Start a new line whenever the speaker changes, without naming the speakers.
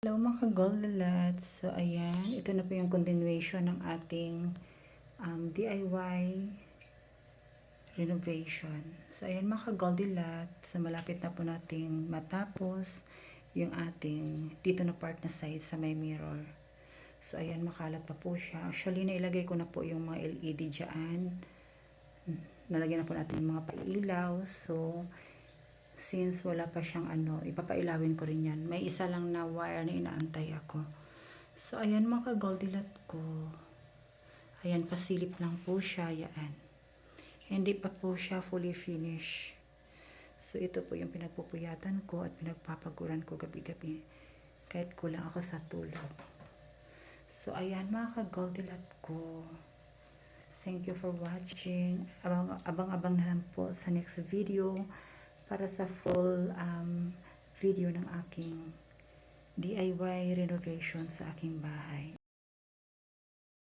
Hello mga Goldlets. So ayan, ito na po yung continuation ng ating DIY renovation. So ayan mga Goldlets, so malapit na po nating matapos yung ating dito na part na side sa may mirror. So ayan, makalat pa po siya. Actually, nailagay ko na po yung mga LED dyan. Nalagyan na po natin yung mga pailaw. So since wala pa siyang ipapailawin ko rin yan. May isa lang na wire na inaantay ako. So, ayan mga Goldilot ko. Ayan, pasilip lang po siya. Yan. Hindi pa po siya fully finished. So, ito po yung pinagpupuyatan ko at pinagpapaguran ko gabi-gabi. Kahit kulang ako sa tulog. So, ayan mga Goldilot ko. Thank you for watching. Abang-abang na lang po sa next video para sa full video ng aking DIY renovation sa aking bahay.